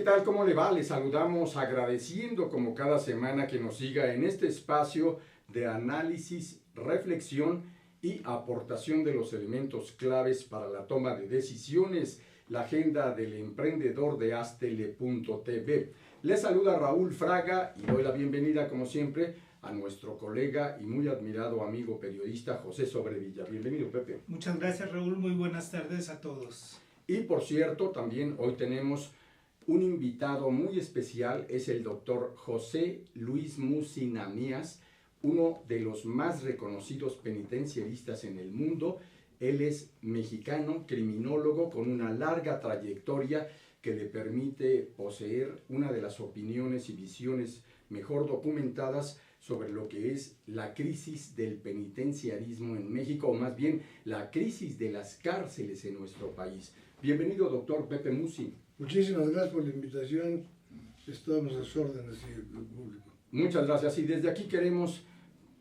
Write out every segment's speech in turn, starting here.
tal? ¿Cómo le va? Le saludamos agradeciendo como cada semana que nos siga en este espacio de análisis, reflexión y aportación de los elementos claves para la toma de decisiones, la agenda del emprendedor de Astele.tv. Le saluda Raúl Fraga y doy la bienvenida como siempre a nuestro colega y muy admirado amigo periodista José Sobrevilla. Bienvenido, Pepe. Muchas gracias, Raúl. Muy buenas tardes a todos. Y por cierto, también hoy tenemos un invitado muy especial, es el doctor José Luis Musinamías, uno de los más reconocidos penitenciaristas en el mundo. Él es mexicano, criminólogo con una larga trayectoria que le permite poseer una de las opiniones y visiones mejor documentadas sobre lo que es la crisis del penitenciarismo en México, o más bien la crisis de las cárceles en nuestro país. Bienvenido, doctor Pepe Musi. Muchísimas gracias por la invitación. Estamos a sus órdenes y el público. Muchas gracias. Y desde aquí queremos,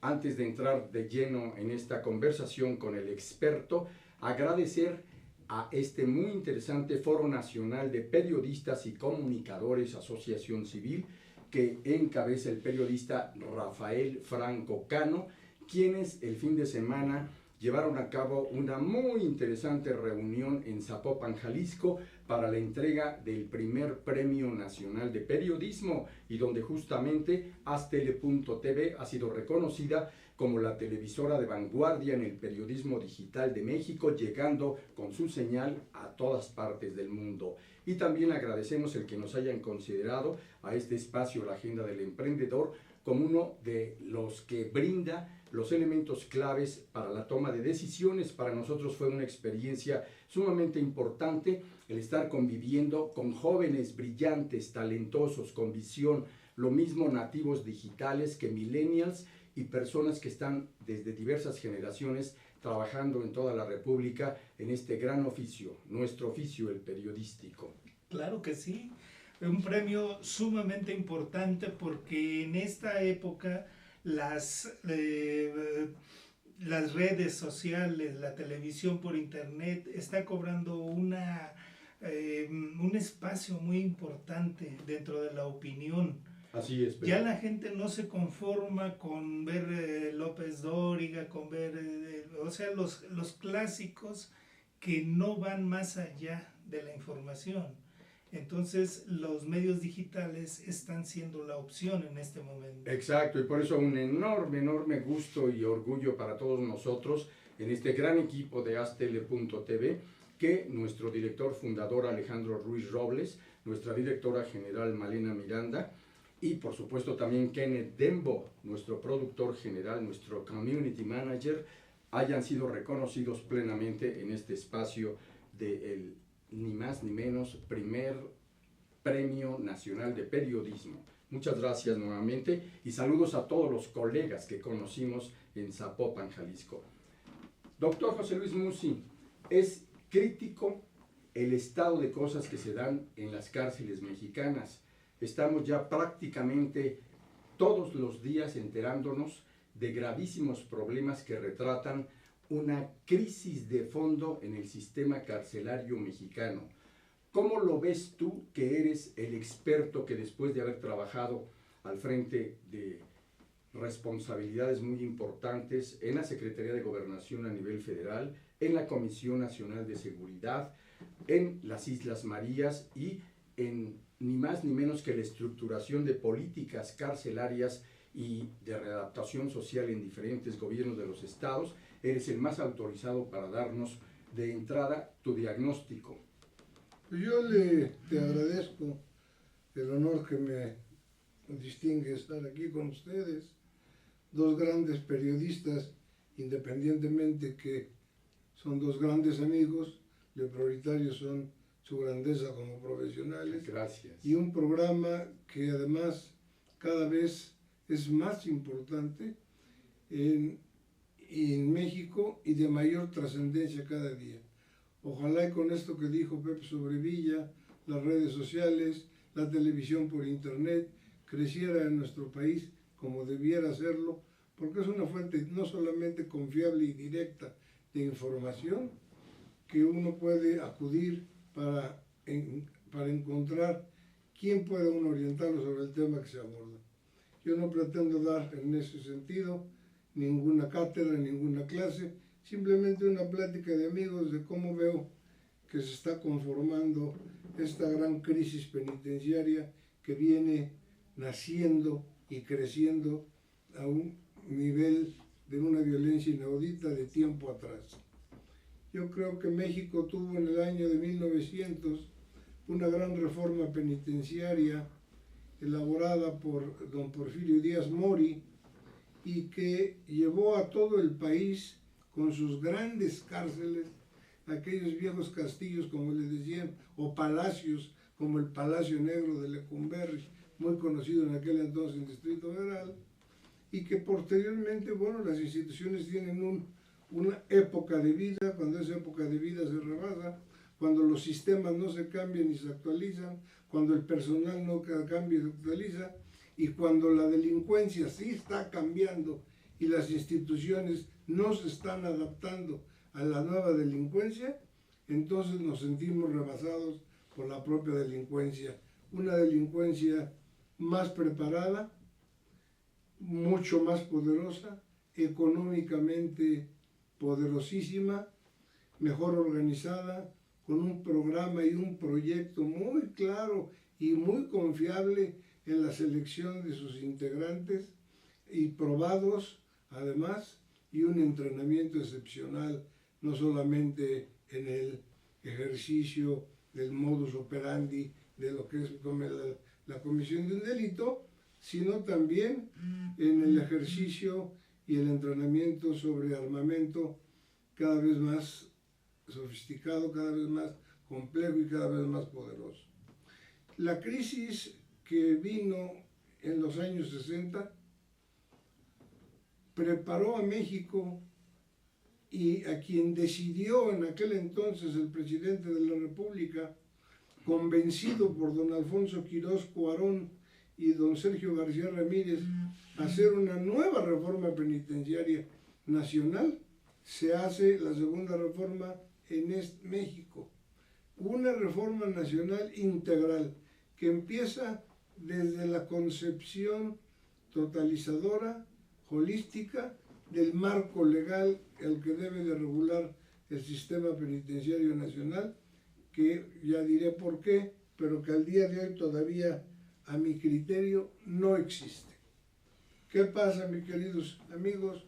antes de entrar de lleno en esta conversación con el experto, agradecer a este muy interesante Foro Nacional de Periodistas y Comunicadores, Asociación Civil, que encabeza el periodista Rafael Franco Cano, quienes el fin de semana llevaron a cabo una muy interesante reunión en Zapopan, Jalisco, para la entrega del primer Premio Nacional de Periodismo y donde justamente Astele.tv ha sido reconocida como la televisora de vanguardia en el periodismo digital de México, llegando con su señal a todas partes del mundo. Y también agradecemos el que nos hayan considerado a este espacio, la Agenda del Emprendedor, como uno de los que brinda los elementos claves para la toma de decisiones. Para nosotros fue una experiencia sumamente importante el estar conviviendo con jóvenes brillantes, talentosos, con visión, lo mismo nativos digitales que millennials y personas que están desde diversas generaciones trabajando en toda la República en este gran oficio, nuestro oficio, el periodístico. Claro que sí, un premio sumamente importante porque en esta época las redes sociales, la televisión por internet está cobrando un espacio muy importante dentro de la opinión. Así es. Ya la gente no se conforma con ver López Dóriga, con ver, los clásicos que no van más allá de la información. Entonces los medios digitales están siendo la opción en este momento. Exacto, y por eso un enorme gusto y orgullo para todos nosotros en este gran equipo de Astele.tv, que nuestro director fundador Alejandro Ruiz Robles, nuestra directora general Malena Miranda, y por supuesto también Kenneth Dembo, nuestro productor general, nuestro community manager, hayan sido reconocidos plenamente en este espacio del ni más ni menos primer Premio Nacional de Periodismo. Muchas gracias nuevamente y saludos a todos los colegas que conocimos en Zapopan, Jalisco. Doctor José Luis Musi, ¿es crítico el estado de cosas que se dan en las cárceles mexicanas? Estamos ya prácticamente todos los días enterándonos de gravísimos problemas que retratan una crisis de fondo en el sistema carcelario mexicano. ¿Cómo lo ves tú, que eres el experto que después de haber trabajado al frente de responsabilidades muy importantes en la Secretaría de Gobernación a nivel federal, en la Comisión Nacional de Seguridad, en las Islas Marías y en ni más ni menos que la estructuración de políticas carcelarias y de readaptación social en diferentes gobiernos de los estados, eres el más autorizado para darnos de entrada tu diagnóstico? Yo te agradezco el honor que me distingue estar aquí con ustedes, dos grandes periodistas, independientemente que son dos grandes amigos, lo prioritario son su grandeza como profesionales. Gracias. Y un programa que además cada vez es más importante en México y de mayor trascendencia cada día. Ojalá y con esto que dijo Pepe Sobrevilla, las redes sociales, la televisión por internet, creciera en nuestro país como debiera hacerlo, porque es una fuente no solamente confiable y directa de información, que uno puede acudir para encontrar ¿quién puede uno orientarlo sobre el tema que se aborda? Yo no pretendo dar en ese sentido ninguna cátedra, ninguna clase, simplemente una plática de amigos de cómo veo que se está conformando esta gran crisis penitenciaria que viene naciendo y creciendo a un nivel de una violencia inaudita de tiempo atrás. Yo creo que México tuvo en el año de 1900 una gran reforma penitenciaria elaborada por don Porfirio Díaz Mori y que llevó a todo el país con sus grandes cárceles, aquellos viejos castillos, como les decían, o palacios, como el Palacio Negro de Lecumberri, muy conocido en aquel entonces en el Distrito Federal, y que posteriormente, bueno, las instituciones tienen una época de vida, cuando esa época de vida se rebasa, cuando los sistemas no se cambian y se actualizan, cuando el personal no cambia y se actualiza, y cuando la delincuencia sí está cambiando y las instituciones no se están adaptando a la nueva delincuencia, entonces nos sentimos rebasados por la propia delincuencia. Una delincuencia más preparada, mucho más poderosa, económicamente poderosísima, mejor organizada, con un programa y un proyecto muy claro y muy confiable en la selección de sus integrantes y probados además, y un entrenamiento excepcional, no solamente en el ejercicio del modus operandi de lo que es la comisión de un delito, sino también en el ejercicio y el entrenamiento sobre armamento cada vez más sofisticado, cada vez más complejo y cada vez más poderoso. La crisis que vino en los años 60 preparó a México, y a quien decidió en aquel entonces el presidente de la República, convencido por don Alfonso Quirós Cuarón y don Sergio García Ramírez, hacer una nueva reforma penitenciaria nacional, se hace la segunda reforma en México. Una reforma nacional integral que empieza desde la concepción totalizadora, holística, del marco legal el que debe de regular el sistema penitenciario nacional, que ya diré por qué, pero que al día de hoy todavía, a mi criterio, no existe. ¿Qué pasa, mis queridos amigos?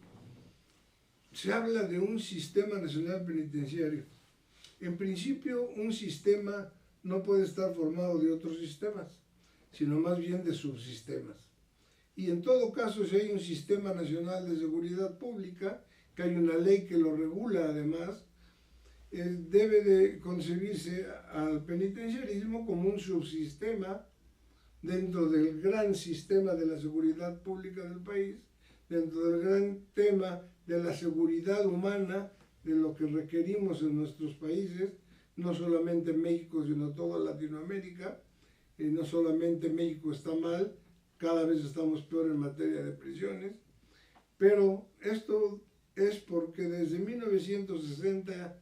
Se habla de un sistema nacional penitenciario. En principio, un sistema no puede estar formado de otros sistemas, sino más bien de subsistemas. Y en todo caso, si hay un sistema nacional de seguridad pública, que hay una ley que lo regula además, debe de concebirse al penitenciarismo como un subsistema dentro del gran sistema de la seguridad pública del país, dentro del gran tema de la seguridad humana, de lo que requerimos en nuestros países, no solamente en México, sino toda Latinoamérica. No solamente México está mal, cada vez estamos peor en materia de prisiones, pero esto es porque desde 1960,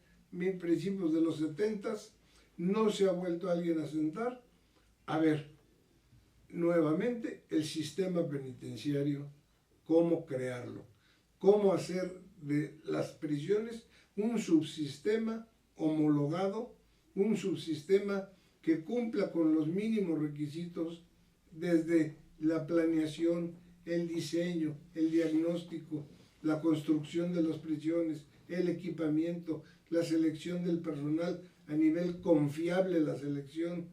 principios de los 70, no se ha vuelto alguien a sentar a ver nuevamente el sistema penitenciario, cómo crearlo, cómo hacer de las prisiones un subsistema homologado, un subsistema que cumpla con los mínimos requisitos desde la planeación, el diseño, el diagnóstico, la construcción de las prisiones, el equipamiento, la selección del personal a nivel confiable, la selección,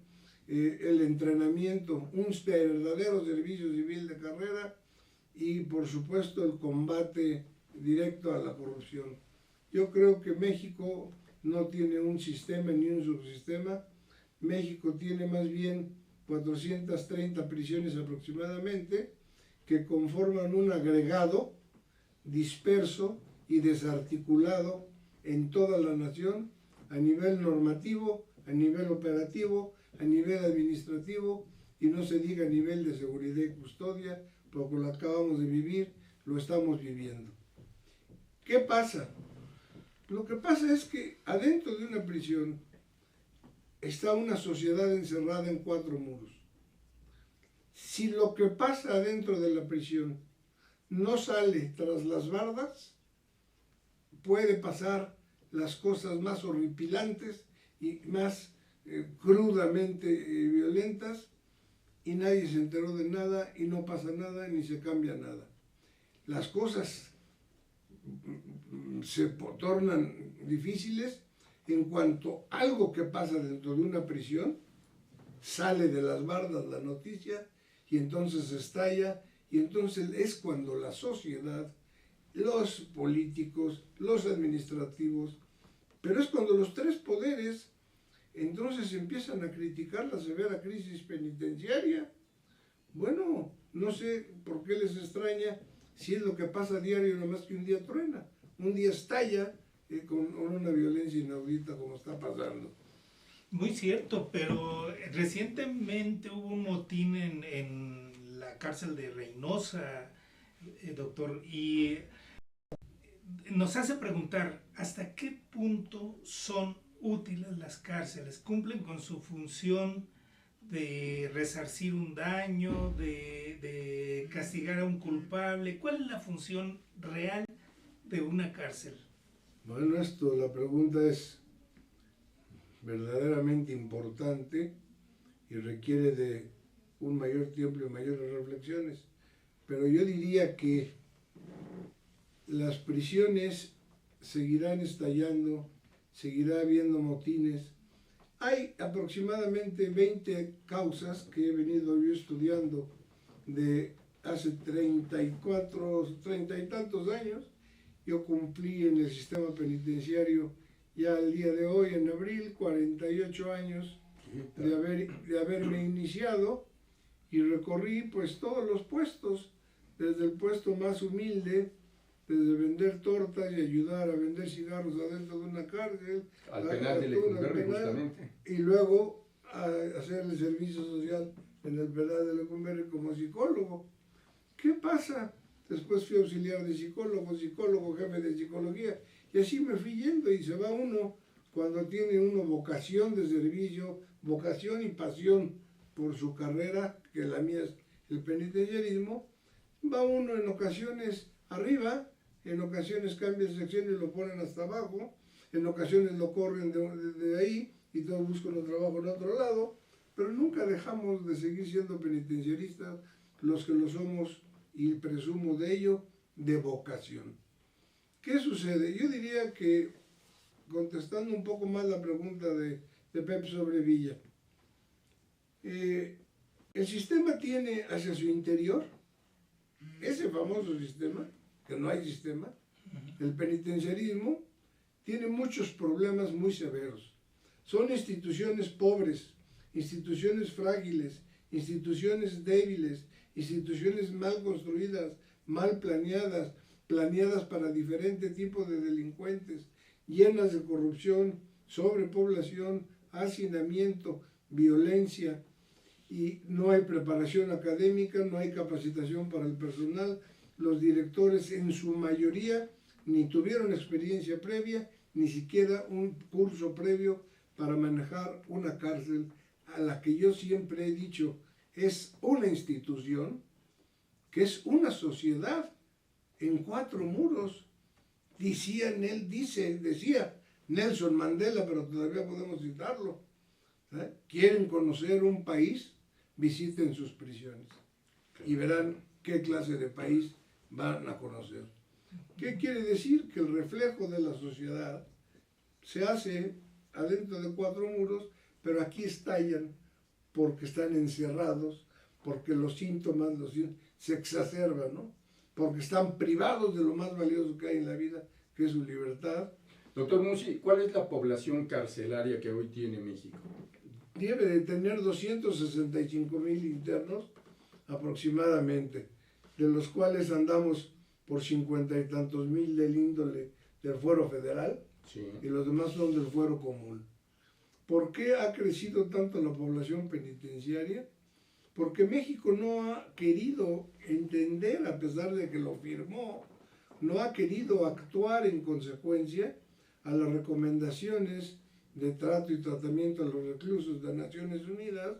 el entrenamiento, un verdadero servicio civil de carrera y por supuesto el combate directo a la corrupción. Yo creo que México no tiene un sistema ni un subsistema. México tiene más bien 430 prisiones aproximadamente, que conforman un agregado disperso y desarticulado en toda la nación, a nivel normativo, a nivel operativo, a nivel administrativo, y no se diga a nivel de seguridad y custodia, porque lo acabamos de vivir, lo estamos viviendo. ¿Qué pasa? Lo que pasa es que adentro de una prisión está una sociedad encerrada en 4 muros. Si lo que pasa dentro de la prisión no sale tras las bardas, puede pasar las cosas más horripilantes y más crudamente violentas, y nadie se enteró de nada y no pasa nada ni se cambia nada. Las cosas se tornan difíciles en cuanto algo que pasa dentro de una prisión sale de las bardas la noticia y entonces estalla, y entonces es cuando la sociedad, los políticos, los administrativos, pero es cuando los tres poderes entonces empiezan a criticar la severa crisis penitenciaria. Bueno, no sé por qué les extraña si es lo que pasa a diario, nomás que un día truena, un día estalla con una violencia inaudita como está pasando. Muy cierto, pero recientemente hubo un motín en la cárcel de Reynosa, doctor, y nos hace preguntar hasta qué punto son útiles las cárceles, cumplen con su función de resarcir un daño, de castigar a un culpable. ¿Cuál es la función real de una cárcel? Bueno, la pregunta es verdaderamente importante y requiere de un mayor tiempo y mayores reflexiones. Pero yo diría que las prisiones seguirán estallando, seguirá habiendo motines. Hay aproximadamente 20 causas que he venido yo estudiando de hace 30 y tantos años. Yo cumplí en el sistema penitenciario ya el día de hoy, en abril, 48 años de haberme iniciado, y recorrí pues todos los puestos, desde el puesto más humilde, desde vender tortas y ayudar a vender cigarros adentro de una cárcel, al penal de Lecumberri, justamente, y luego a hacer el servicio social en el penal de Lecumberri como psicólogo. ¿Qué pasa? Después fui auxiliar de psicólogo, jefe de psicología, y así me fui yendo, y se va uno cuando tiene uno vocación de servicio, vocación y pasión por su carrera, que la mía es el penitenciarismo, va uno en ocasiones arriba, en ocasiones cambia de sección y lo ponen hasta abajo, en ocasiones lo corren de ahí y todos buscan un trabajo en otro lado, pero nunca dejamos de seguir siendo penitenciaristas los que lo somos, y presumo de ello, de vocación. ¿Qué sucede? Yo diría que, contestando un poco más la pregunta de Pep sobre Villa, el sistema tiene hacia su interior, ese famoso sistema, que no hay sistema, el penitenciarismo, tiene muchos problemas muy severos. Son instituciones pobres, instituciones frágiles, instituciones débiles, instituciones mal construidas, mal planeadas, planeadas para diferentes tipos de delincuentes, llenas de corrupción, sobrepoblación, hacinamiento, violencia, y no hay preparación académica, no hay capacitación para el personal. Los directores en su mayoría ni tuvieron experiencia previa, ni siquiera un curso previo para manejar una cárcel, a la que yo siempre he dicho es una institución, que es una sociedad en 4 muros. Decía Nelson Mandela, pero todavía podemos citarlo. ¿Quieren conocer un país? Visiten sus prisiones y verán qué clase de país van a conocer. ¿Qué quiere decir? Que el reflejo de la sociedad se hace adentro de 4 muros, pero aquí estallan porque están encerrados, porque los síntomas se exacerban, ¿no? Porque están privados de lo más valioso que hay en la vida, que es su libertad. Doctor Mussi, ¿cuál es la población carcelaria que hoy tiene México? Debe de tener 265,000 internos aproximadamente, de los cuales andamos por 50 y tantos mil del índole del fuero federal, sí, y los demás son del fuero común. ¿Por qué ha crecido tanto la población penitenciaria? Porque México no ha querido entender, a pesar de que lo firmó, no ha querido actuar en consecuencia a las recomendaciones de trato y tratamiento a los reclusos de Naciones Unidas,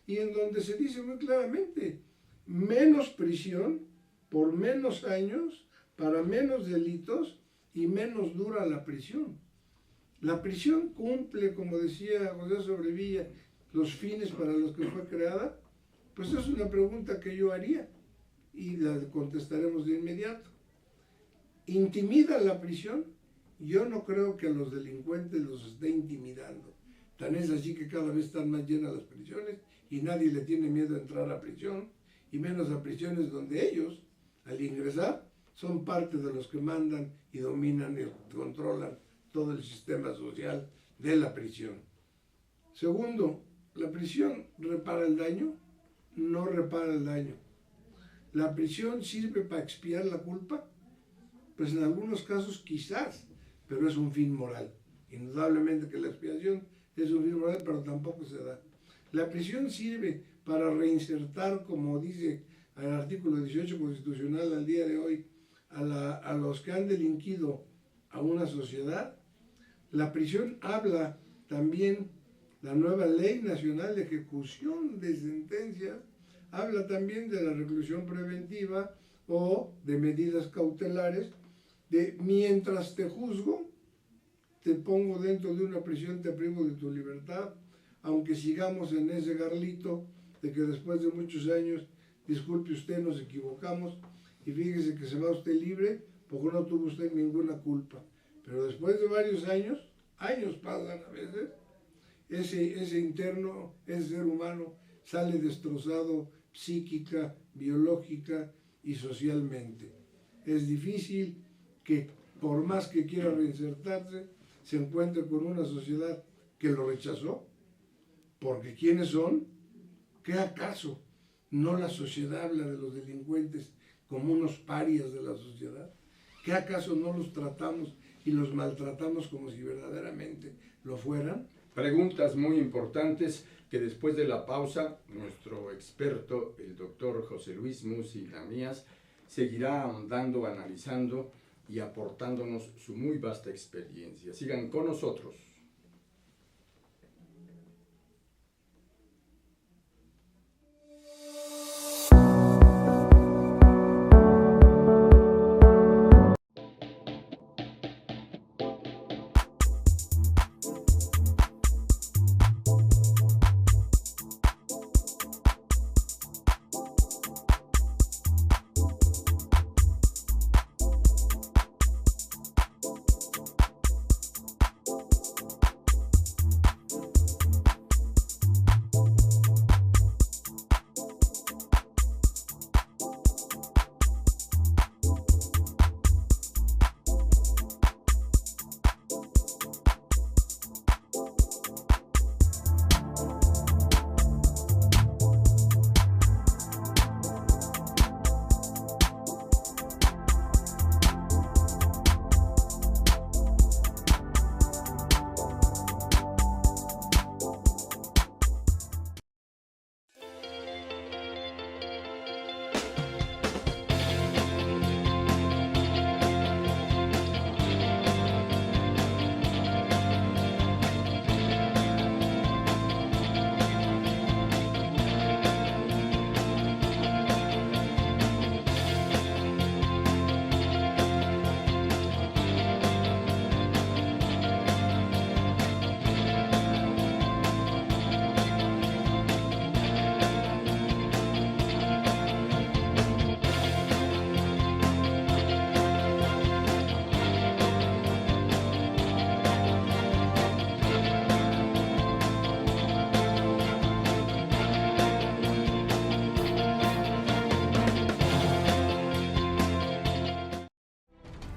y en donde se dice muy claramente, menos prisión por menos años, para menos delitos y menos dura la prisión. La prisión cumple, como decía José Sobrevilla, los fines para los que fue creada. Pues es una pregunta que yo haría y la contestaremos de inmediato. ¿Intimida la prisión? Yo no creo que a los delincuentes los esté intimidando. Tan es así que cada vez están más llenas las prisiones y nadie le tiene miedo a entrar a prisión, y menos a prisiones donde ellos, al ingresar, son parte de los que mandan y dominan y controlan todo el sistema social de la prisión. Segundo, ¿la prisión repara el daño? No repara el daño. ¿La prisión sirve para expiar la culpa? Pues en algunos casos quizás, pero es un fin moral. Indudablemente que la expiación es un fin moral, pero tampoco se da. La prisión sirve para reinsertar, como dice el artículo 18 constitucional al día de hoy, a los que han delinquido a una sociedad. La prisión habla también, la nueva Ley Nacional de Ejecución de Sentencias, habla también de la reclusión preventiva o de medidas cautelares, de mientras te juzgo, te pongo dentro de una prisión, te privo de tu libertad, aunque sigamos en ese garlito de que después de muchos años, disculpe usted, nos equivocamos, y fíjese que se va usted libre porque no tuvo usted ninguna culpa. Pero después de varios años pasan a veces, ese interno, ese ser humano, sale destrozado psíquica, biológica y socialmente. Es difícil que, por más que quiera reinsertarse, se encuentre con una sociedad que lo rechazó. Porque ¿quiénes son? ¿Qué acaso no la sociedad habla de los delincuentes como unos parias de la sociedad? ¿Qué acaso no los tratamos y los maltratamos como si verdaderamente lo fueran? Preguntas muy importantes que después de la pausa, nuestro experto, el doctor José Luis Musi Lamías, seguirá ahondando, analizando y aportándonos su muy vasta experiencia. Sigan con nosotros.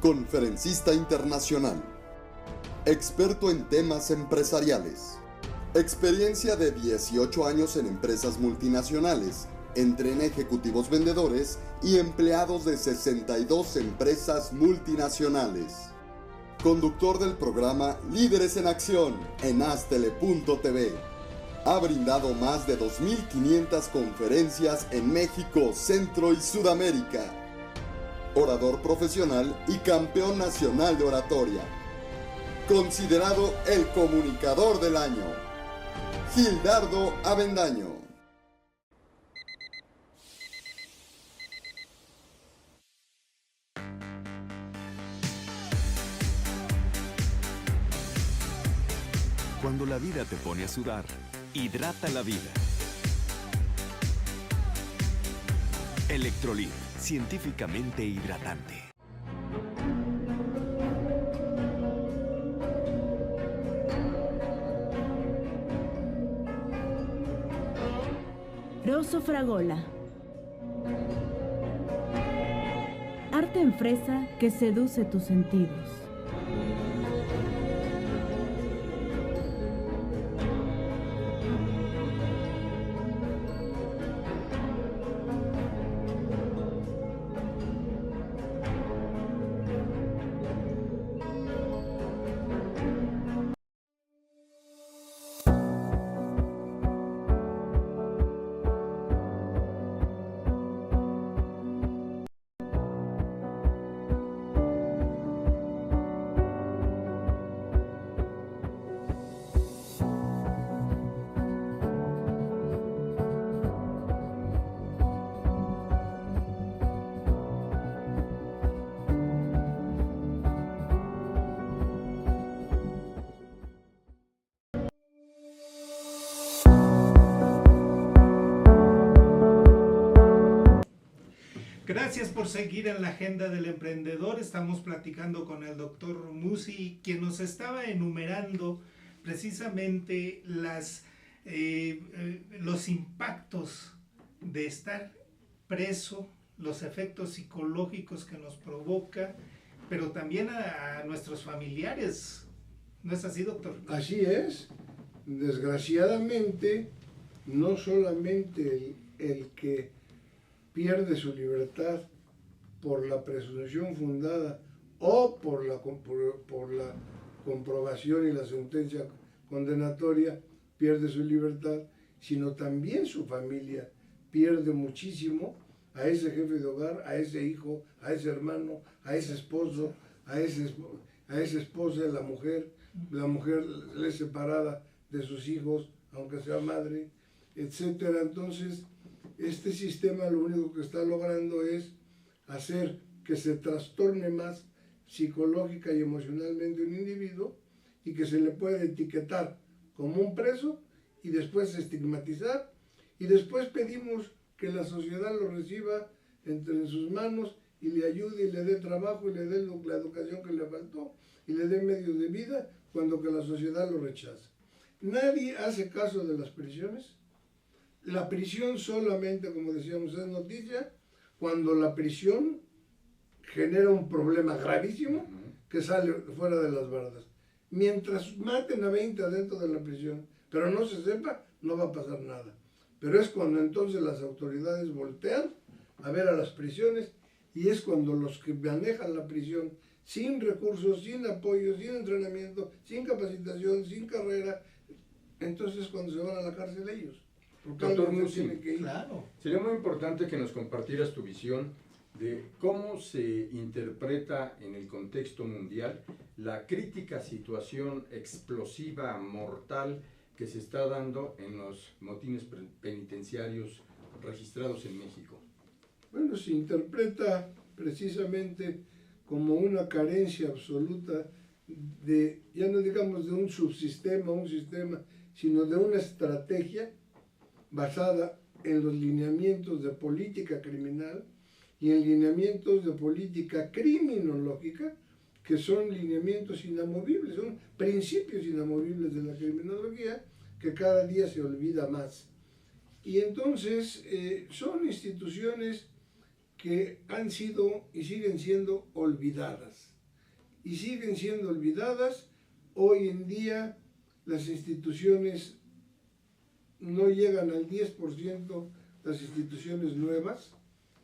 Conferencista internacional, experto en temas empresariales, experiencia de 18 años en empresas multinacionales, entrena ejecutivos vendedores y empleados de 62 empresas multinacionales. Conductor del programa Líderes en Acción en Astele.tv. Ha brindado más de 2.500 conferencias en México, Centro y Sudamérica. Orador profesional y campeón nacional de oratoria. Considerado el comunicador del año. Gildardo Avendaño. Cuando la vida te pone a sudar, hidrata la vida. Electrolit, científicamente hidratante. Rosso Fragola. Arte en fresa que seduce tus sentidos. Gracias por seguir en la agenda del emprendedor. Estamos platicando con el doctor Musi, quien nos estaba enumerando precisamente los impactos de estar preso, los efectos psicológicos que nos provoca, pero también a nuestros familiares. ¿No es así, doctor? Así es. Desgraciadamente, no solamente el que pierde su libertad por la presunción fundada o por la comprobación y la sentencia condenatoria, pierde su libertad, sino también su familia pierde muchísimo, a ese jefe de hogar, a ese hijo, a ese hermano, a ese esposo, a esa esposa, la mujer es separada de sus hijos, aunque sea madre, etcétera. Entonces, este sistema lo único que está logrando es hacer que se trastorne más psicológica y emocionalmente un individuo y que se le pueda etiquetar como un preso y después estigmatizar, y después pedimos que la sociedad lo reciba entre sus manos y le ayude y le dé trabajo y le dé la educación que le faltó y le dé medios de vida, cuando que la sociedad lo rechaza. Nadie hace caso de las prisiones. La prisión solamente, como decíamos, es noticia cuando la prisión genera un problema gravísimo que sale fuera de las bardas. Mientras maten a 20 adentro de la prisión, pero no se sepa, no va a pasar nada. Pero es cuando entonces las autoridades voltean a ver a las prisiones, y es cuando los que manejan la prisión sin recursos, sin apoyo, sin entrenamiento, sin capacitación, sin carrera, entonces cuando se van a la cárcel ellos. Doctor Musi, Claro. sería muy importante que nos compartieras tu visión de cómo se interpreta en el contexto mundial la crítica situación explosiva, mortal, que se está dando en los motines penitenciarios registrados en México. Bueno, se interpreta precisamente como una carencia absoluta de, ya no digamos de un subsistema, un sistema, sino de una estrategia basada en los lineamientos de política criminal y en lineamientos de política criminológica, que son lineamientos inamovibles, son principios inamovibles de la criminología que cada día se olvida más. Y entonces son instituciones que han sido y siguen siendo olvidadas. Y siguen siendo olvidadas. Hoy en día las instituciones no llegan al 10%, las instituciones nuevas,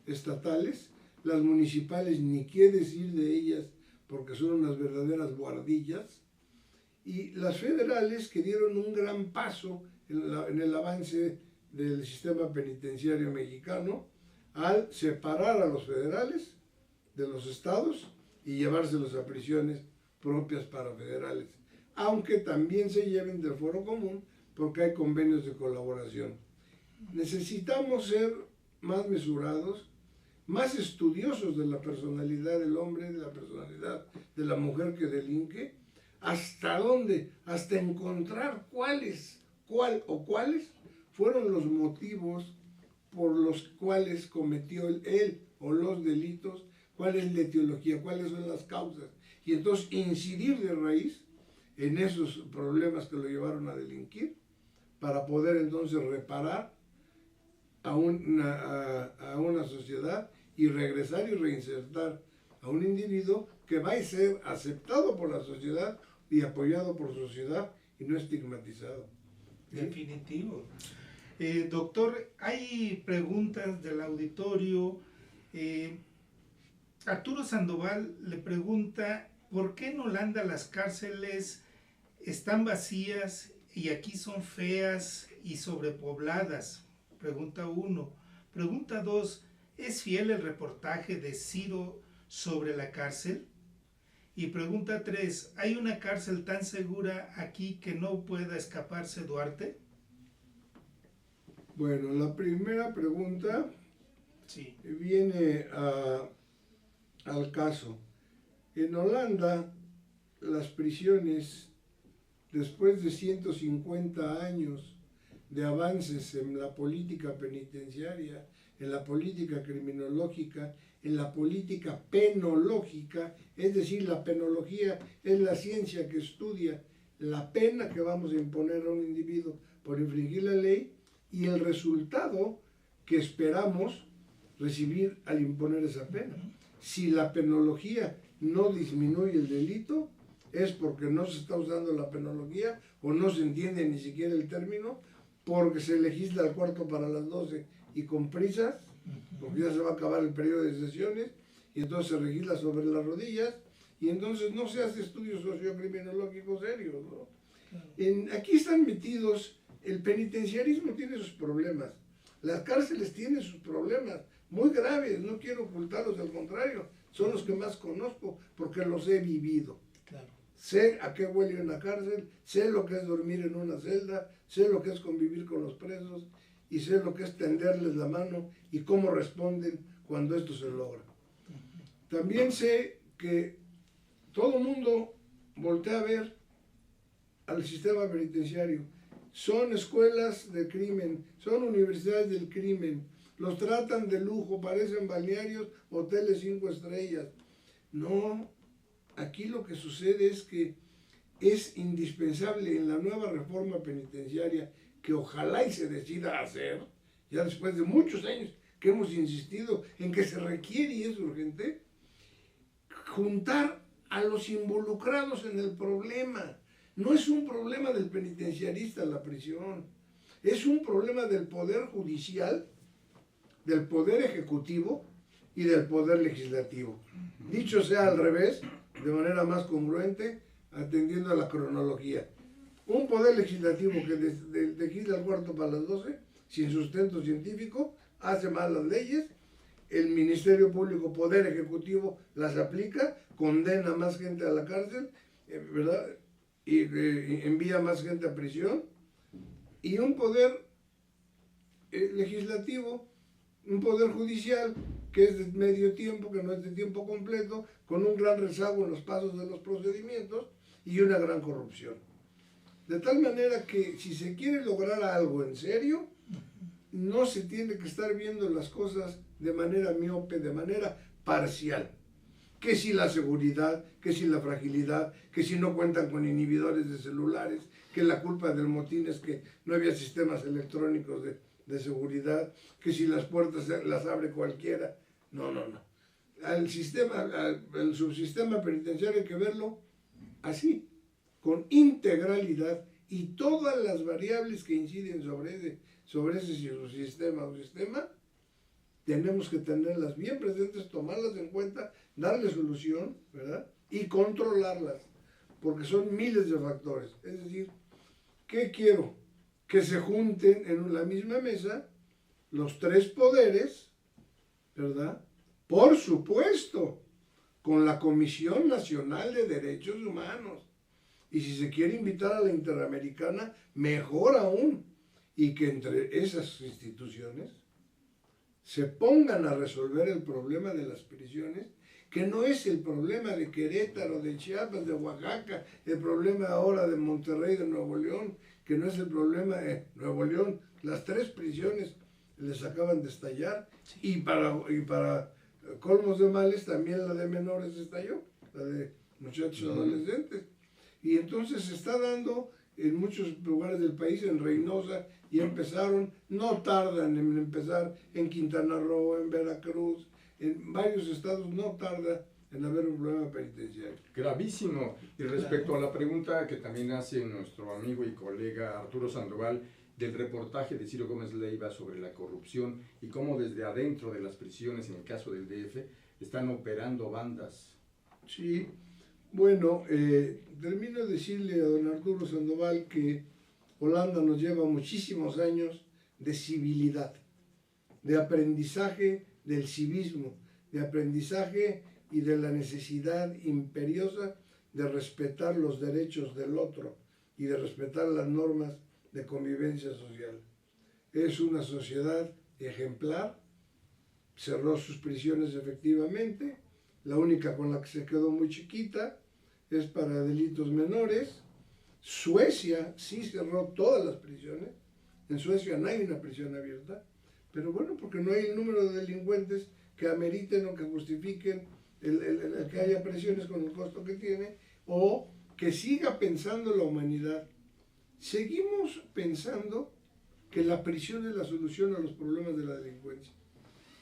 estatales, las municipales ni qué decir de ellas, porque son unas verdaderas guardillas, y las federales, que dieron un gran paso en el avance del sistema penitenciario mexicano, al separar a los federales de los estados y llevárselos a prisiones propias para federales, aunque también se lleven del foro común, porque hay convenios de colaboración. Necesitamos ser más mesurados, más estudiosos de la personalidad del hombre, de la personalidad de la mujer que delinque, ¿Hasta dónde? Hasta encontrar cuáles fueron los motivos por los cuales cometió él o los delitos, cuál es la etiología, cuáles son las causas. Y entonces incidir de raíz en esos problemas que lo llevaron a delinquir para poder entonces reparar a una sociedad y regresar y reinsertar a un individuo que va a ser aceptado por la sociedad y apoyado por su sociedad y no estigmatizado. Definitivo. Doctor, hay preguntas del auditorio. Arturo Sandoval le pregunta, ¿por qué en Holanda las cárceles están vacías y aquí son feas y sobrepobladas? Pregunta 1. Pregunta 2, ¿es fiel el reportaje de Ciro sobre la cárcel? Y pregunta 3, ¿hay una cárcel tan segura aquí que no pueda escaparse Duarte? Bueno, la primera pregunta Sí. viene al caso. En Holanda, las prisiones, después de 150 años de avances en la política penitenciaria, en la política criminológica, en la política penológica, es decir, la penología es la ciencia que estudia la pena que vamos a imponer a un individuo por infringir la ley y el resultado que esperamos recibir al imponer esa pena. Si la penología no disminuye el delito, es porque no se está usando la penología o no se entiende ni siquiera el término, porque se legisla al cuarto para las 12 y con prisas, porque ya se va a acabar el periodo de sesiones, y entonces se legisla sobre las rodillas, y entonces no se hace estudios sociocriminológicos serios, ¿no? Aquí están metidos, el penitenciarismo tiene sus problemas, las cárceles tienen sus problemas, muy graves, no quiero ocultarlos, al contrario, son los que más conozco, porque los he vivido. Claro. Sé a qué huele una cárcel, sé lo que es dormir en una celda, sé lo que es convivir con los presos y sé lo que es tenderles la mano y cómo responden cuando esto se logra. También sé que todo el mundo voltea a ver al sistema penitenciario. Son escuelas de crimen, son universidades del crimen, los tratan de lujo, parecen balnearios, hoteles 5 estrellas. No, aquí lo que sucede es que es indispensable en la nueva reforma penitenciaria, que ojalá y se decida hacer, ya después de muchos años que hemos insistido en que se requiere y es urgente, juntar a los involucrados en el problema. No es un problema del penitenciarista la prisión, es un problema del Poder Judicial, del Poder Ejecutivo y del Poder Legislativo. Dicho sea al revés, de manera más congruente, atendiendo a la cronología. Un Poder Legislativo que legisla al cuarto para las 12, sin sustento científico, hace mal las leyes, el Ministerio Público, Poder Ejecutivo, las aplica, condena más gente a la cárcel, ¿verdad? Y envía más gente a prisión, y un Poder Legislativo, un Poder Judicial que es de medio tiempo, que no es de tiempo completo, con un gran rezago en los pasos de los procedimientos y una gran corrupción. De tal manera que si se quiere lograr algo en serio, no se tiene que estar viendo las cosas de manera miope, de manera parcial. Que si la seguridad, que si la fragilidad, que si no cuentan con inhibidores de celulares, que la culpa del motín es que no había sistemas electrónicos de seguridad, que si las puertas las abre cualquiera. No. El subsistema penitenciario hay que verlo así, con integralidad y todas las variables que inciden sobre ese subsistema o sistema, tenemos que tenerlas bien presentes, tomarlas en cuenta, darle solución, ¿verdad? Y controlarlas, porque son miles de factores. Es decir, ¿qué quiero? Que se junten en la misma mesa los tres poderes, ¿verdad? Por supuesto, con la Comisión Nacional de Derechos Humanos. Y si se quiere invitar a la Interamericana, mejor aún. Y que entre esas instituciones se pongan a resolver el problema de las prisiones, que no es el problema de Querétaro, de Chiapas, de Oaxaca, el problema ahora de Monterrey, de Nuevo León, que no es el problema de Nuevo León. Las 3 prisiones les acaban de estallar, y para colmos de males también la de menores estalló, la de muchachos adolescentes. Y entonces se está dando en muchos lugares del país, en Reynosa, y empezaron, no tardan en empezar en Quintana Roo, en Veracruz, en varios estados no tarda en haber un problema penitenciario. Gravísimo. Y respecto a la pregunta que también hace nuestro amigo y colega Arturo Sandoval, del reportaje de Ciro Gómez Leiva sobre la corrupción y cómo desde adentro de las prisiones, en el caso del DF, están operando bandas. Sí, bueno, termino de decirle a don Arturo Sandoval que Holanda nos lleva muchísimos años de civilidad, de aprendizaje del civismo, de aprendizaje y de la necesidad imperiosa de respetar los derechos del otro y de respetar las normas de convivencia social. Es una sociedad ejemplar, cerró sus prisiones efectivamente, la única con la que se quedó muy chiquita es para delitos menores. Suecia sí cerró todas las prisiones, en Suecia no hay una prisión abierta, pero bueno, porque no hay el número de delincuentes que ameriten o que justifiquen el que haya prisiones con el costo que tiene, o que siga pensando la humanidad. Seguimos pensando que la prisión es la solución a los problemas de la delincuencia,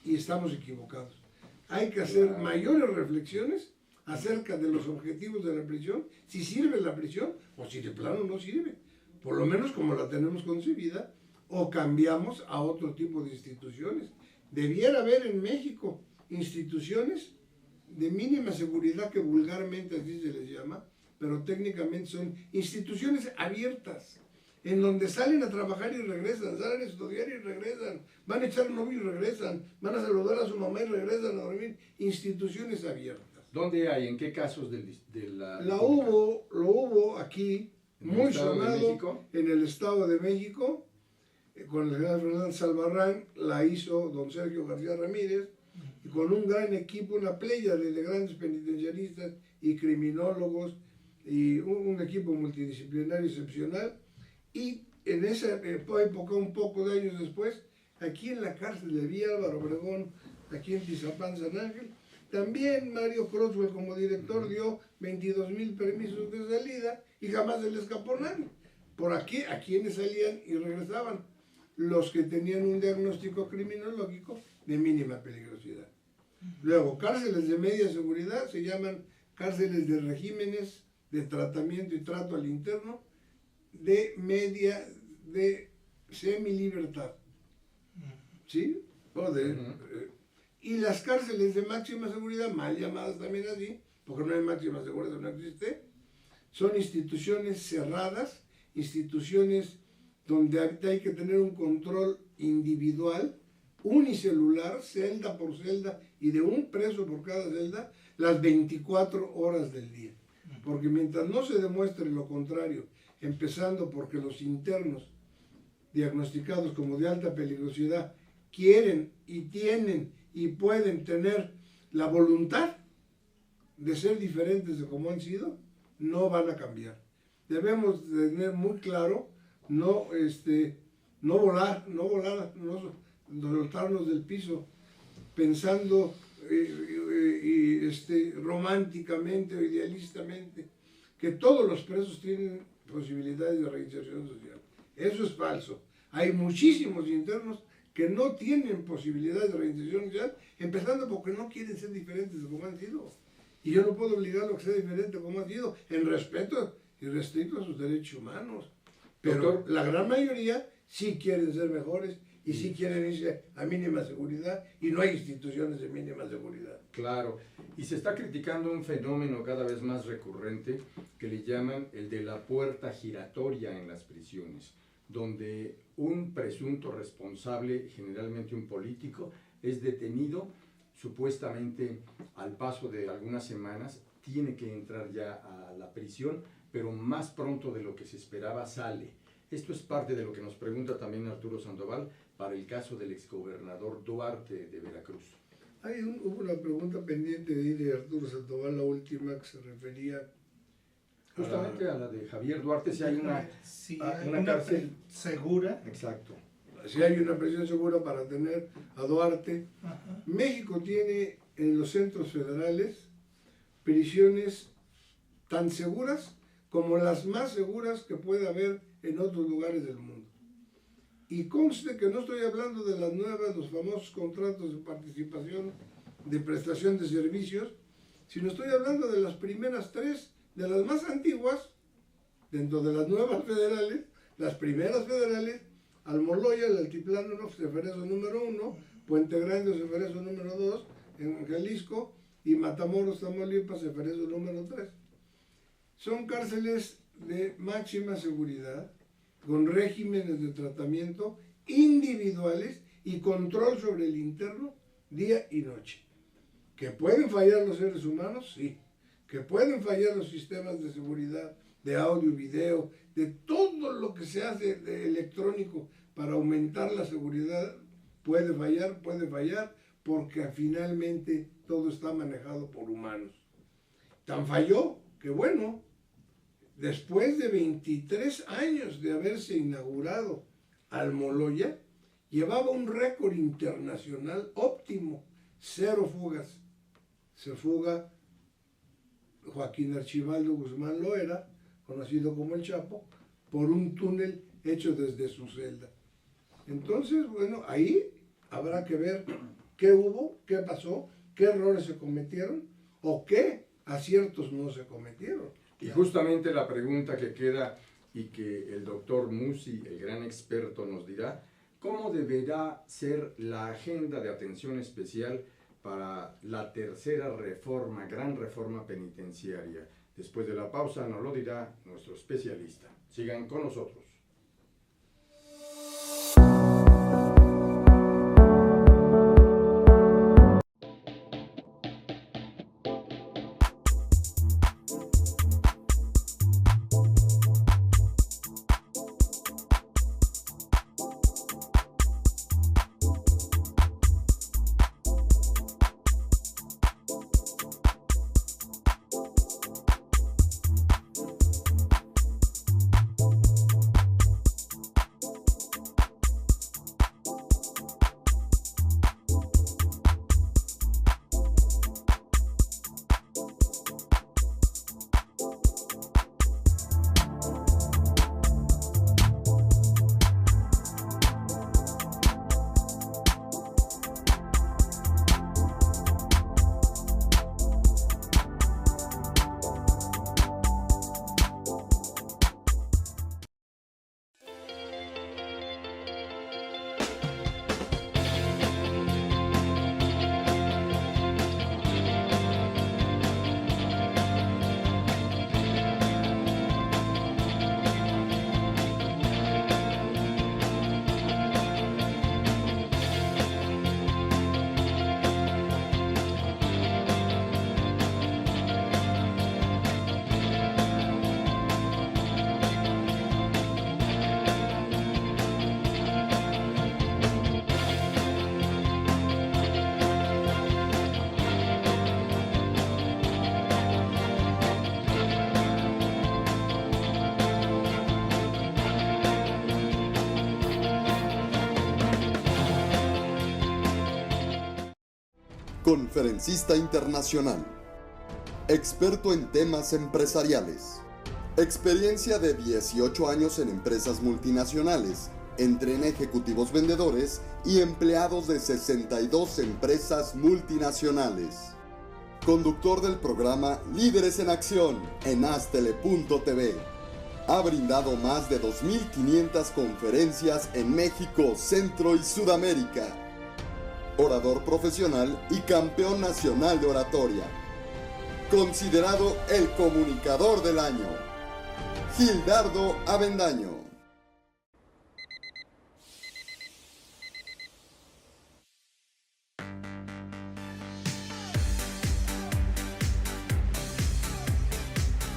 y estamos equivocados. Hay que hacer mayores reflexiones acerca de los objetivos de la prisión, si sirve la prisión o si de plano no sirve, por lo menos como la tenemos concebida, o cambiamos a otro tipo de instituciones. Debiera haber en México instituciones de mínima seguridad, que vulgarmente así se les llama, pero técnicamente son instituciones abiertas, en donde salen a trabajar y regresan, salen a estudiar y regresan, van a echar novio y regresan, van a saludar a su mamá y regresan a dormir. Instituciones abiertas. ¿Dónde hay? ¿En qué casos de la lo hubo aquí, muy sonado, en el Estado de México, con el general Fernández Albarrán, la hizo don Sergio García Ramírez, y con un gran equipo, una playa de grandes penitenciaristas y criminólogos, y un equipo multidisciplinario excepcional. Y en esa época, un poco de años después, aquí en la cárcel de Villa Álvaro Obregón, aquí en Tizapán, San Ángel, también Mario Croswell como director dio 22,000 permisos de salida y jamás se le escapó nadie. Por aquí, a quienes salían y regresaban, los que tenían un diagnóstico criminológico de mínima peligrosidad. Luego, cárceles de media seguridad se llaman cárceles de regímenes de tratamiento y trato al interno de semi-libertad, ¿sí? Y las cárceles de máxima seguridad, mal llamadas también así, porque no hay máxima seguridad, no existe, son instituciones cerradas, instituciones donde hay que tener un control individual, unicelular, celda por celda, y de un preso por cada celda, las 24 horas del día. Porque mientras no se demuestre lo contrario, empezando porque los internos diagnosticados como de alta peligrosidad quieren y tienen y pueden tener la voluntad de ser diferentes de como han sido, no van a cambiar. Debemos tener muy claro no soltarnos del piso pensando románticamente o idealistamente que todos los presos tienen posibilidades de reinserción social. Eso es falso. Hay muchísimos internos que no tienen posibilidades de reinserción social, empezando porque no quieren ser diferentes de como han sido. Y yo no puedo obligarlo a que sea diferente como han sido, en respeto y restricto a sus derechos humanos. Pero doctor, la gran mayoría sí quieren ser mejores y sí quieren irse a mínima seguridad, y no hay instituciones de mínima seguridad. Claro, y se está criticando un fenómeno cada vez más recurrente que le llaman el de la puerta giratoria en las prisiones, donde un presunto responsable, generalmente un político, es detenido, supuestamente al paso de algunas semanas, tiene que entrar ya a la prisión, pero más pronto de lo que se esperaba sale. Esto es parte de lo que nos pregunta también Arturo Sandoval para el caso del exgobernador Duarte de Veracruz. Hubo una pregunta pendiente de Arturo Sandoval, la última, que se refería Justamente a la de Javier Duarte, si hay Sí, una cárcel segura. Exacto. si hay una prisión segura para tener a Duarte. Ajá. México tiene en los centros federales prisiones tan seguras como las más seguras que puede haber en otros lugares del mundo. Y conste que no estoy hablando de las nuevas, los famosos contratos de participación de prestación de servicios, sino estoy hablando de las primeras tres, de las más antiguas, dentro de las nuevas federales, las primeras federales: Almoloya, el Altiplano, Ceferezo número 1, Puente Grande, Ceferezo número 2, en Jalisco, y Matamoros, Tamaulipas, Ceferezo número 3. Son cárceles de máxima seguridad, con regímenes de tratamiento individuales y control sobre el interno día y noche. ¿Que pueden fallar los seres humanos? Sí. ¿Que pueden fallar los sistemas de seguridad, de audio, video, de todo lo que se hace de electrónico para aumentar la seguridad? Puede fallar, porque finalmente todo está manejado por humanos. Tan falló que, bueno, después de 23 años de haberse inaugurado Almoloya, llevaba un récord internacional óptimo: 0 fugas. Se fuga Joaquín Archibaldo Guzmán Loera, conocido como el Chapo, por un túnel hecho desde su celda. Entonces, bueno, ahí habrá que ver qué hubo, qué pasó, qué errores se cometieron o qué aciertos no se cometieron. Y justamente la pregunta que queda y que el doctor Musi, el gran experto, nos dirá: ¿cómo deberá ser la agenda de atención especial para la tercera reforma, gran reforma penitenciaria? Después de la pausa nos lo dirá nuestro especialista. Sigan con nosotros. Conferencista internacional, experto en temas empresariales, experiencia de 18 años en empresas multinacionales, entrena ejecutivos vendedores y empleados de 62 empresas multinacionales. Conductor del programa Líderes en Acción en Astele.tv. Ha brindado más de 2.500 conferencias en México, Centro y Sudamérica. Orador profesional y campeón nacional de oratoria. Considerado el comunicador del año. Gildardo Avendaño.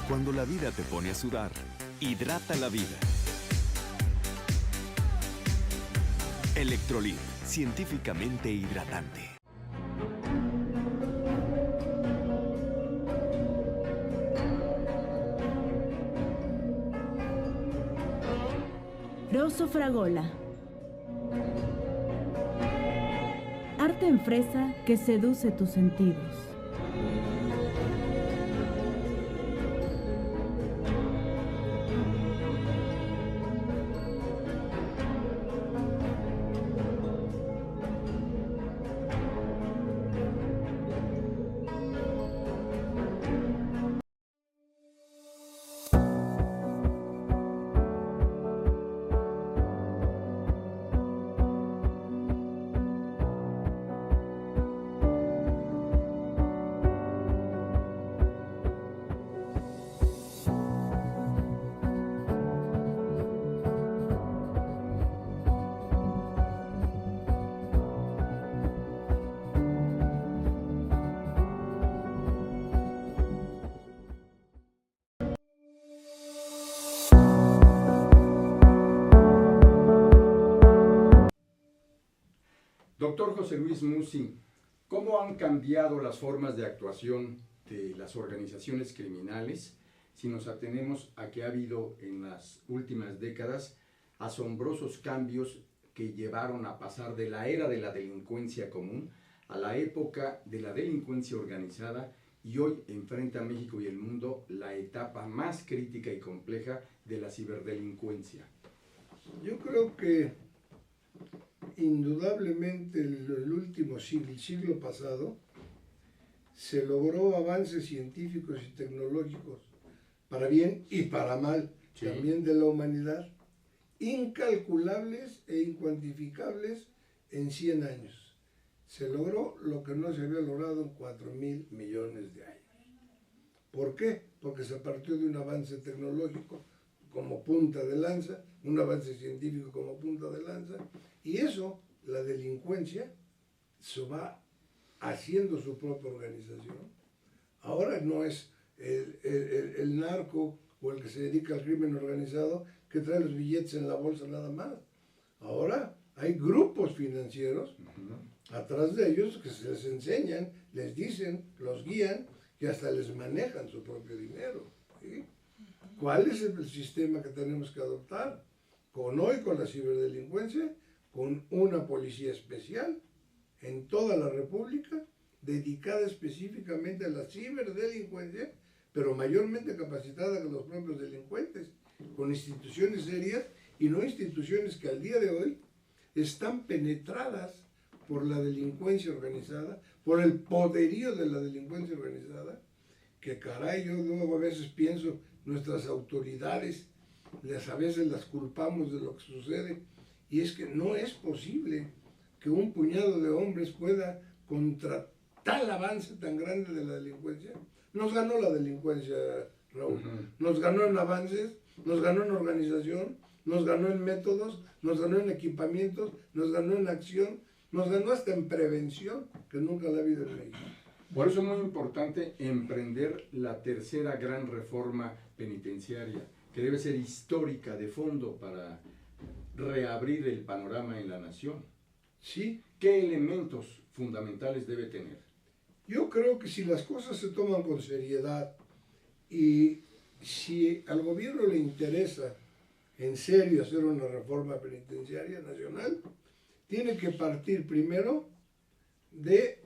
Cuando la vida te pone a sudar, hidrata la vida. Electrolit, científicamente hidratante. Rosso Fragola. Arte en fresa que seduce tus sentidos. Doctor José Luis Musi, ¿cómo han cambiado las formas de actuación de las organizaciones criminales si nos atenemos a que ha habido en las últimas décadas asombrosos cambios que llevaron a pasar de la era de la delincuencia común a la época de la delincuencia organizada y hoy enfrenta a México y el mundo la etapa más crítica y compleja de la ciberdelincuencia? Yo creo que indudablemente el último siglo, el siglo pasado, se logró avances científicos y tecnológicos, para bien y para mal, sí, también de la humanidad, incalculables e incuantificables en 100 años. Se logró lo que no se había logrado en 4.000 millones de años. ¿Por qué? Porque se partió de un avance tecnológico como punta de lanza, un avance científico como punta de lanza, y eso, la delincuencia, se va haciendo su propia organización. Ahora no es el narco o el que se dedica al crimen organizado que trae los billetes en la bolsa nada más. Ahora hay grupos financieros atrás de ellos que se les enseñan, les dicen, los guían y hasta les manejan su propio dinero, ¿sí? ¿Cuál es el sistema que tenemos que adoptar? Con la ciberdelincuencia, con una policía especial en toda la República, dedicada específicamente a la ciberdelincuencia, pero mayormente capacitada que los propios delincuentes, con instituciones serias y no instituciones que al día de hoy están penetradas por la delincuencia organizada, por el poderío de la delincuencia organizada, que caray, yo luego a veces pienso, nuestras autoridades, a veces las culpamos de lo que sucede, y es que no es posible que un puñado de hombres pueda, contra tal avance tan grande de la delincuencia. Nos ganó la delincuencia, Raúl, nos ganó en avances, nos ganó en organización, nos ganó en métodos, nos ganó en equipamientos, nos ganó en acción, nos ganó hasta en prevención, que nunca la ha habido en México. Por eso es muy importante emprender la tercera gran reforma penitenciaria, que debe ser histórica de fondo para reabrir el panorama en la nación. Sí. ¿Qué elementos fundamentales debe tener? Yo creo que si las cosas se toman con seriedad y si al gobierno le interesa en serio hacer una reforma penitenciaria nacional, tiene que partir primero de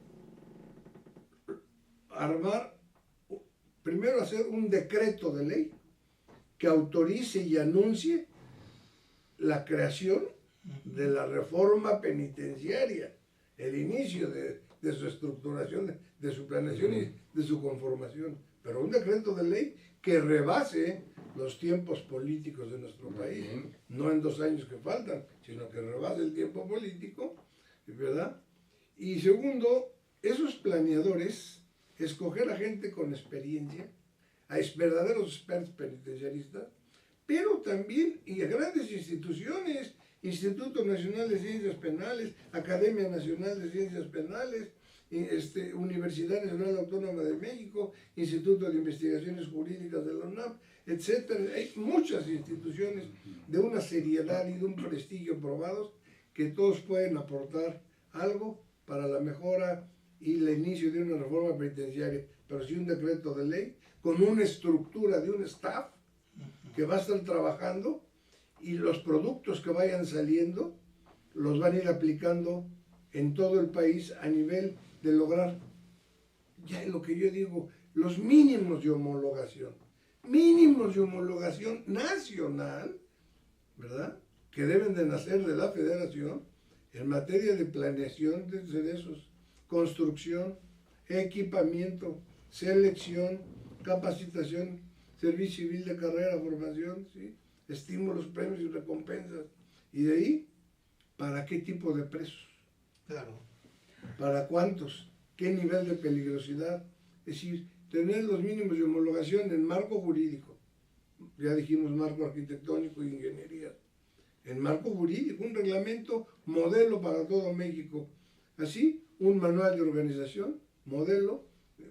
hacer un decreto de ley que autorice y anuncie la creación de la reforma penitenciaria, el inicio de su estructuración, de su planeación y de su conformación, pero un decreto de ley que rebase los tiempos políticos de nuestro país, no en 2 años que faltan, sino que rebase el tiempo político, ¿verdad? Y segundo, esos planeadores, escoger a gente con experiencia, a verdaderos expertos penitenciaristas, pero también y a grandes instituciones, Instituto Nacional de Ciencias Penales, Academia Nacional de Ciencias Penales, Universidad Nacional Autónoma de México, Instituto de Investigaciones Jurídicas de la UNAM, etc. Hay muchas instituciones de una seriedad y de un prestigio probados que todos pueden aportar algo para la mejora y el inicio de una reforma penitenciaria, pero sí un decreto de ley con una estructura de un staff que va a estar trabajando y los productos que vayan saliendo los van a ir aplicando en todo el país a nivel de lograr, ya lo que yo digo, los mínimos de homologación nacional, ¿verdad? Que deben de nacer de la federación en materia de planeación de cerezos, construcción, equipamiento, selección, capacitación, servicio civil de carrera, formación, ¿sí? Estímulos, premios y recompensas. Y de ahí, ¿para qué tipo de presos? Claro. ¿Para cuántos? ¿Qué nivel de peligrosidad? Es decir, tener los mínimos de homologación en marco jurídico. Ya dijimos marco arquitectónico y ingeniería. En marco jurídico, un reglamento modelo para todo México. Así, un manual de organización, modelo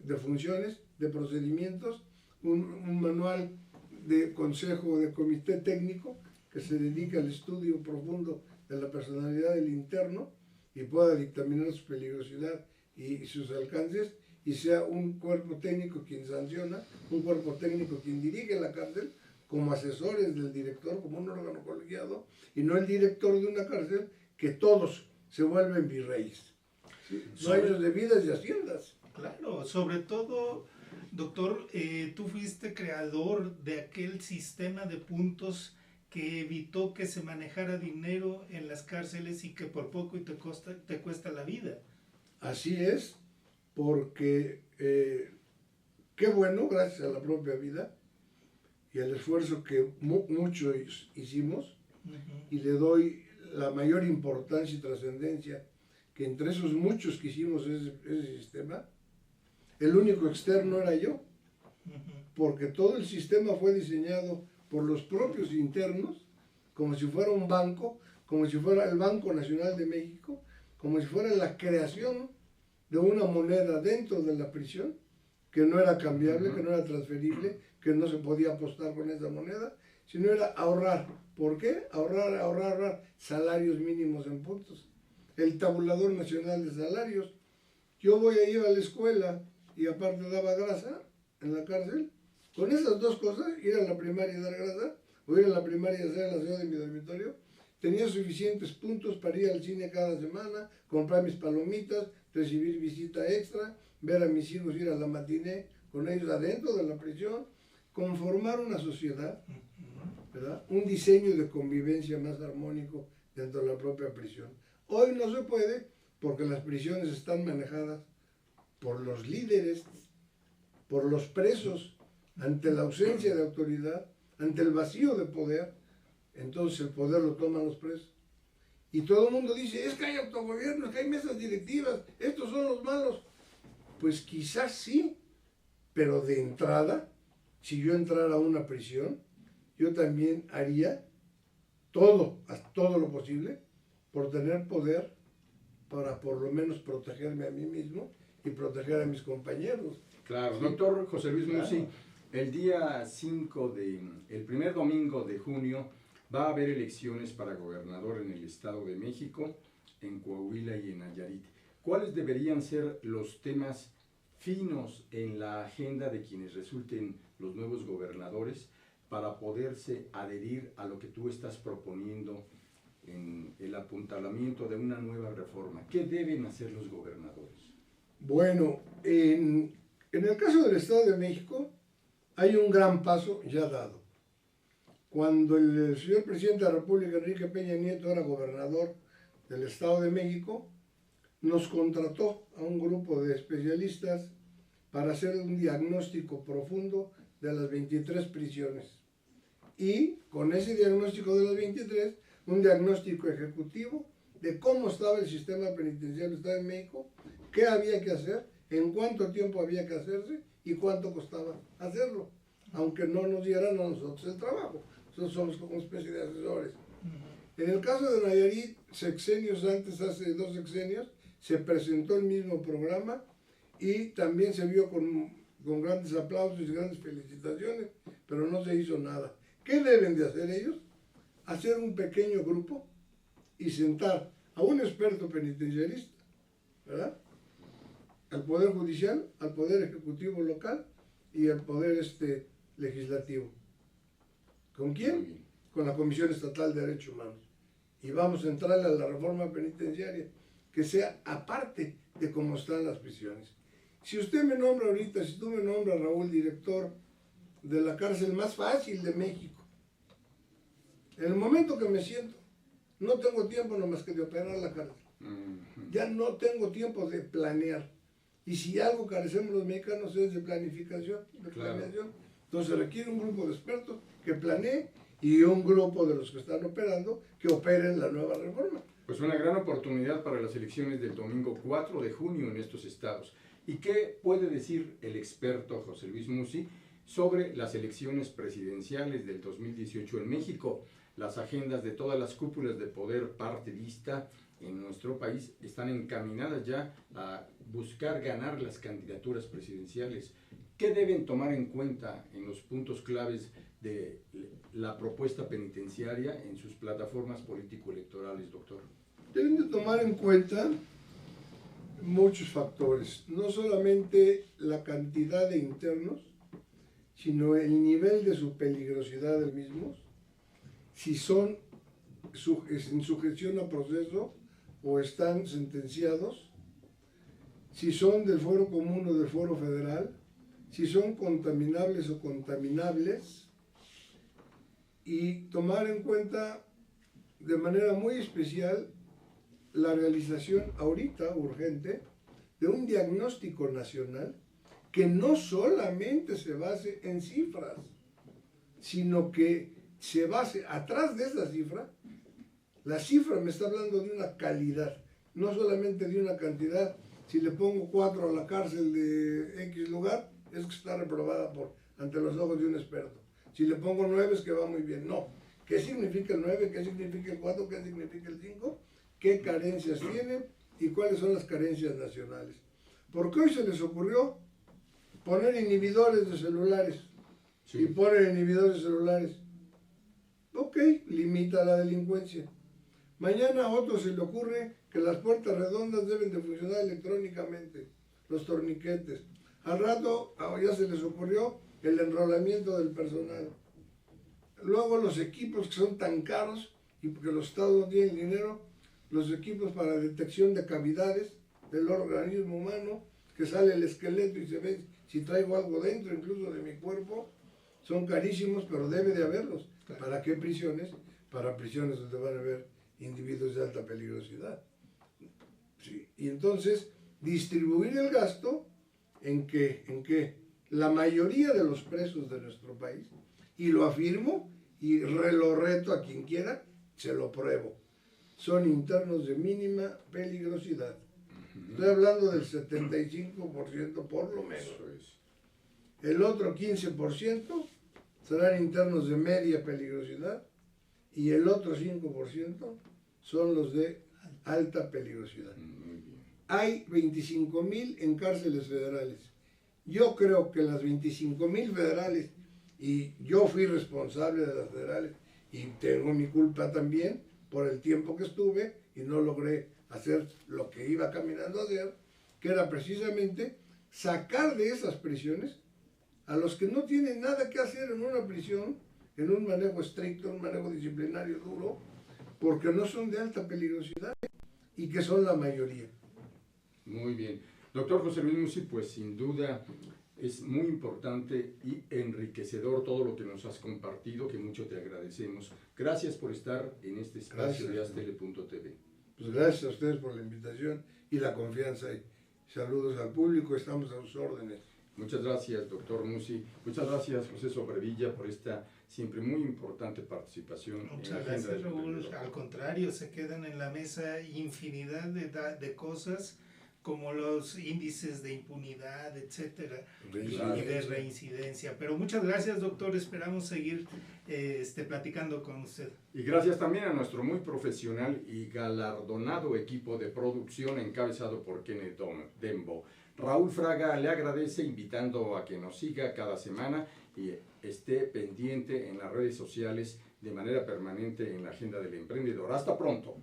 de funciones, de procedimientos, un manual de consejo, de comité técnico que se dedica al estudio profundo de la personalidad del interno y pueda dictaminar su peligrosidad y sus alcances, y sea un cuerpo técnico quien sanciona, un cuerpo técnico quien dirige la cárcel, como asesores del director, como un órgano colegiado, y no el director de una cárcel, que todos se vuelven virreyes. ¿Sí? Dueños de vidas y haciendas. Claro, sobre todo, doctor, tú fuiste creador de aquel sistema de puntos que evitó que se manejara dinero en las cárceles y que por poco te cuesta la vida. Así es, porque qué bueno, gracias a la propia vida y al esfuerzo que muchos hicimos, y le doy la mayor importancia y trascendencia que entre esos muchos que hicimos ese sistema, el único externo era yo, porque todo el sistema fue diseñado por los propios internos, como si fuera un banco, como si fuera el Banco Nacional de México, como si fuera la creación de una moneda dentro de la prisión, que no era cambiable, que no era transferible, que no se podía apostar con esa moneda, sino era ahorrar. ¿Por qué? Ahorrar salarios mínimos en puntos. El tabulador nacional de salarios. Yo voy a ir a la escuela y aparte daba grasa en la cárcel. Con esas dos cosas, ir a la primaria y dar grasa, o ir a la primaria y hacer el aseo de mi dormitorio, tenía suficientes puntos para ir al cine cada semana, comprar mis palomitas, recibir visita extra, ver a mis hijos ir a la matiné con ellos adentro de la prisión, conformar una sociedad, ¿verdad? Un diseño de convivencia más armónico dentro de la propia prisión. Hoy no se puede porque las prisiones están manejadas por los líderes, por los presos, ante la ausencia de autoridad, ante el vacío de poder. Entonces el poder lo toman los presos. Y todo el mundo dice, es que hay autogobierno, es que hay mesas directivas, estos son los malos. Pues quizás sí, pero de entrada, si yo entrara a una prisión, yo también haría todo lo posible por tener poder para por lo menos protegerme a mí mismo y proteger a mis compañeros. Claro, Sí. Doctor José Luis Claro. Musi, el día 5 el primer domingo de junio, va a haber elecciones para gobernador en el Estado de México, en Coahuila y en Nayarit. ¿Cuáles deberían ser los temas finos en la agenda de quienes resulten los nuevos gobernadores para poderse adherir a lo que tú estás proponiendo en el apuntalamiento de una nueva reforma? ¿Qué deben hacer los gobernadores? Bueno, en el caso del Estado de México hay un gran paso ya dado. Cuando el señor presidente de la República, Enrique Peña Nieto, era gobernador del Estado de México, nos contrató a un grupo de especialistas para hacer un diagnóstico profundo de las 23 prisiones. Y con ese diagnóstico de las 23, un diagnóstico ejecutivo de cómo estaba el sistema penitenciario del Estado de México, qué había que hacer, en cuánto tiempo había que hacerse y cuánto costaba hacerlo, aunque no nos dieran a nosotros el trabajo. Nosotros somos como una especie de asesores. En el caso de Nayarit, sexenios antes, hace 2 sexenios, se presentó el mismo programa y también se vio con grandes aplausos y grandes felicitaciones, pero no se hizo nada. ¿Qué deben de hacer ellos? Hacer un pequeño grupo y sentar a un experto penitenciarista, ¿verdad?, al Poder Judicial, al Poder Ejecutivo local y al Poder legislativo. ¿Con quién? con la Comisión Estatal de Derechos Humanos. Y vamos a entrar a la reforma penitenciaria, que sea aparte de cómo están las prisiones. Si usted me nombra ahorita, si tú me nombras, Raúl, director de la cárcel más fácil de México, en el momento que me siento, no tengo tiempo nomás que de operar la cárcel. Ya no tengo tiempo de planear. Y si algo carecemos los mexicanos es de planificación, de planeación. Entonces requiere un grupo de expertos que planee y un grupo de los que están operando que operen la nueva reforma. Pues una gran oportunidad para las elecciones del domingo 4 de junio en estos estados. ¿Y qué puede decir el experto José Luis Musi sobre las elecciones presidenciales del 2018 en México? Las agendas de todas las cúpulas de poder partidista en nuestro país están encaminadas ya a buscar ganar las candidaturas presidenciales. ¿Qué deben tomar en cuenta en los puntos claves de la propuesta penitenciaria en sus plataformas político-electorales, doctor? Deben de tomar en cuenta muchos factores, no solamente la cantidad de internos, sino el nivel de su peligrosidad de mismos, si son en sujeción a proceso o están sentenciados, si son del foro común o del foro federal, si son contaminables o contaminables, y tomar en cuenta de manera muy especial la realización ahorita urgente de un diagnóstico nacional que no solamente se base en cifras, sino que se base atrás de esa cifra. La cifra me está hablando de una calidad, no solamente de una cantidad. Si le pongo 4 a la cárcel de X lugar, es que está reprobada ante los ojos de un experto. Si le pongo 9 es que va muy bien. No. ¿Qué significa el 9? ¿Qué significa el 4? ¿Qué significa el 5? ¿Qué carencias tiene? ¿Y cuáles son las carencias nacionales? Porque hoy se les ocurrió poner inhibidores de celulares. Sí. Y ponen inhibidores de celulares. Ok, limita la delincuencia. Mañana a otro se le ocurre que las puertas redondas deben de funcionar electrónicamente, los torniquetes. Al rato ya se les ocurrió el enrolamiento del personal. Luego los equipos que son tan caros y porque los estados no tienen dinero, los equipos para detección de cavidades del organismo humano, que sale el esqueleto y se ve si traigo algo dentro, incluso de mi cuerpo, son carísimos, pero debe de haberlos. ¿Para qué prisiones? Para prisiones donde van a haber individuos de alta peligrosidad. Sí. Y entonces, distribuir el gasto en que la mayoría de los presos de nuestro país, y lo afirmo y lo reto a quien quiera, se lo pruebo, son internos de mínima peligrosidad. Estoy hablando del 75% por lo menos. El otro 15% serán internos de media peligrosidad y el otro 5% son los de alta peligrosidad. Hay 25,000 en cárceles federales. Yo creo que las 25,000 federales, y yo fui responsable de las federales, y tengo mi culpa también por el tiempo que estuve y no logré hacer lo que iba caminando a hacer, que era precisamente sacar de esas prisiones a los que no tienen nada que hacer en una prisión, en un manejo estricto, un manejo disciplinario duro, porque no son de alta peligrosidad y que son la mayoría. Muy bien. Doctor José Luis Musi, pues sin duda es muy importante y enriquecedor todo lo que nos has compartido, que mucho te agradecemos. Gracias por estar en este espacio de astele.tv. Pues gracias a ustedes por la invitación y la confianza. Y saludos al público, estamos a sus órdenes. Muchas gracias, doctor Musi. Muchas gracias, José Sobrevilla, por esta siempre muy importante participación. Muchas gracias, Raúl. Al contrario, se quedan en la mesa infinidad de cosas como los índices de impunidad, etcétera, y de reincidencia. Pero muchas gracias, doctor. Esperamos seguir platicando con usted. Y gracias también a nuestro muy profesional y galardonado equipo de producción encabezado por Kenneth Dembo. Raúl Fraga le agradece, invitando a que nos siga cada semana y esté pendiente en las redes sociales de manera permanente en la agenda del emprendedor. Hasta pronto.